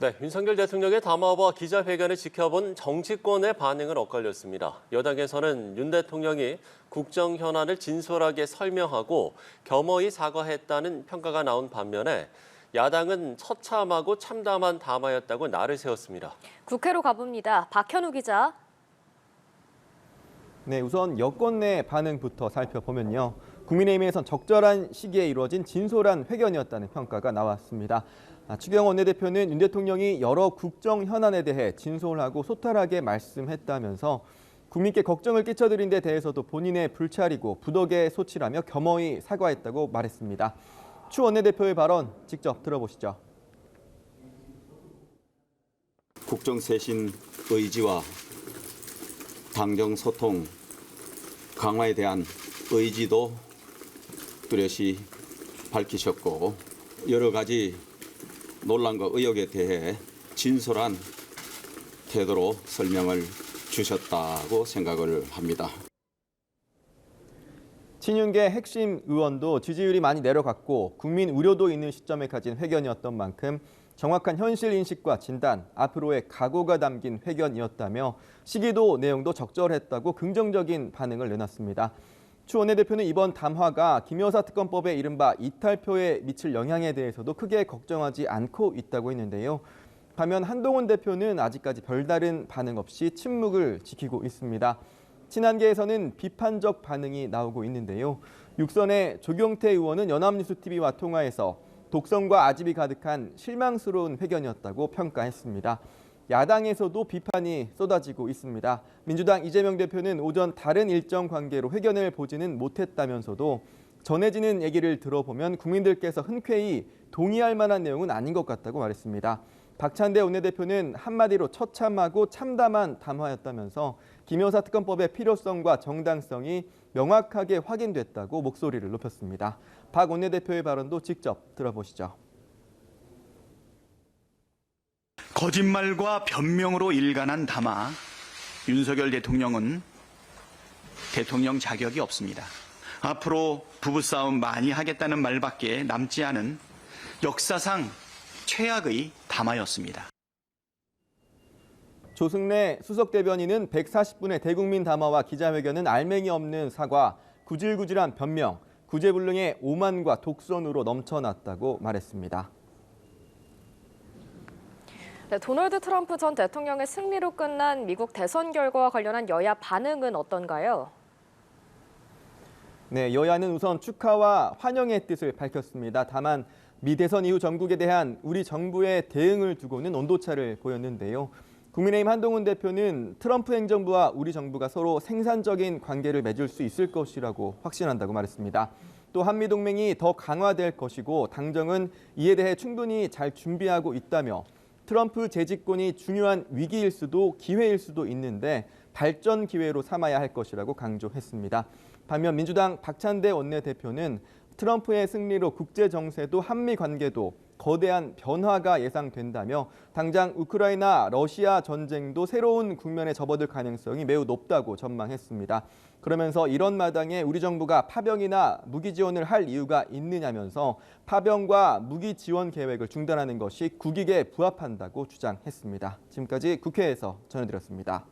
네, 윤석열 대통령의 담화와 기자회견을 지켜본 정치권의 반응은 엇갈렸습니다. 여당에서는 윤 대통령이 국정 현안을 진솔하게 설명하고 겸허히 사과했다는 평가가 나온 반면에 야당은 처참하고 참담한 담화였다고 날을 세웠습니다. 국회로 가봅니다. 박현우 기자. 네, 우선 여권 내 반응부터 살펴보면요. 국민의힘에선 적절한 시기에 이루어진 진솔한 회견이었다는 평가가 나왔습니다. 추경호 원내대표는 윤 대통령이 여러 국정 현안에 대해 진솔하고 소탈하게 말씀했다면서 국민께 걱정을 끼쳐드린 데 대해서도 본인의 불찰이고 부덕의 소치라며 겸허히 사과했다고 말했습니다. 추 원내대표의 발언 직접 들어보시죠. 국정쇄신 의지와 당정 소통 강화에 대한 의지도 뚜렷이 밝히셨고 여러 가지 논란과 의혹에 대해 진솔한 태도로 설명을 주셨다고 생각을 합니다. 친윤계 핵심 의원도 지지율이 많이 내려갔고 국민 우려도 있는 시점에 가진 회견이었던 만큼 정확한 현실 인식과 진단, 앞으로의 각오가 담긴 회견이었다며 시기도 내용도 적절했다고 긍정적인 반응을 내놨습니다. 추 원내대표는 이번 담화가 김 여사 특검법의 이른바 이탈표에 미칠 영향에 대해서도 크게 걱정하지 않고 있다고 했는데요. 반면 한동훈 대표는 아직까지 별다른 반응 없이 침묵을 지키고 있습니다. 친한계에서는 비판적 반응이 나오고 있는데요. 육선의 조경태 의원은 연합뉴스TV와 통화에서 독성과 아집이 가득한 실망스러운 회견이었다고 평가했습니다. 야당에서도 비판이 쏟아지고 있습니다. 민주당 이재명 대표는 오전 다른 일정 관계로 회견을 보지는 못했다면서도 전해지는 얘기를 들어보면 국민들께서 흔쾌히 동의할 만한 내용은 아닌 것 같다고 말했습니다. 박찬대 원내대표는 한마디로 처참하고 참담한 담화였다면서 김 여사 특검법의 필요성과 정당성이 명확하게 확인됐다고 목소리를 높였습니다. 박 원내대표의 발언도 직접 들어보시죠. 거짓말과 변명으로 일관한 담화, 윤석열 대통령은 대통령 자격이 없습니다. 앞으로 부부싸움 많이 하겠다는 말밖에 남지 않은 역사상 최악의 담화였습니다. 조승래 수석대변인은 140분의 대국민 담화와 기자회견은 알맹이 없는 사과, 구질구질한 변명, 구제불능의 오만과 독선으로 넘쳐났다고 말했습니다. 네, 도널드 트럼프 전 대통령의 승리로 끝난 미국 대선 결과와 관련한 여야 반응은 어떤가요? 네, 여야는 우선 축하와 환영의 뜻을 밝혔습니다. 다만 미 대선 이후 전국에 대한 우리 정부의 대응을 두고는 온도차를 보였는데요. 국민의힘 한동훈 대표는 트럼프 행정부와 우리 정부가 서로 생산적인 관계를 맺을 수 있을 것이라고 확신한다고 말했습니다. 또 한미동맹이 더 강화될 것이고 당정은 이에 대해 충분히 잘 준비하고 있다며 트럼프 재집권이 중요한 위기일 수도 기회일 수도 있는데 발전 기회로 삼아야 할 것이라고 강조했습니다. 반면 민주당 박찬대 원내대표는 트럼프의 승리로 국제 정세도 한미 관계도 거대한 변화가 예상된다며 당장 우크라이나 러시아 전쟁도 새로운 국면에 접어들 가능성이 매우 높다고 전망했습니다. 그러면서 이런 마당에 우리 정부가 파병이나 무기 지원을 할 이유가 있느냐면서 파병과 무기 지원 계획을 중단하는 것이 국익에 부합한다고 주장했습니다. 지금까지 국회에서 전해드렸습니다.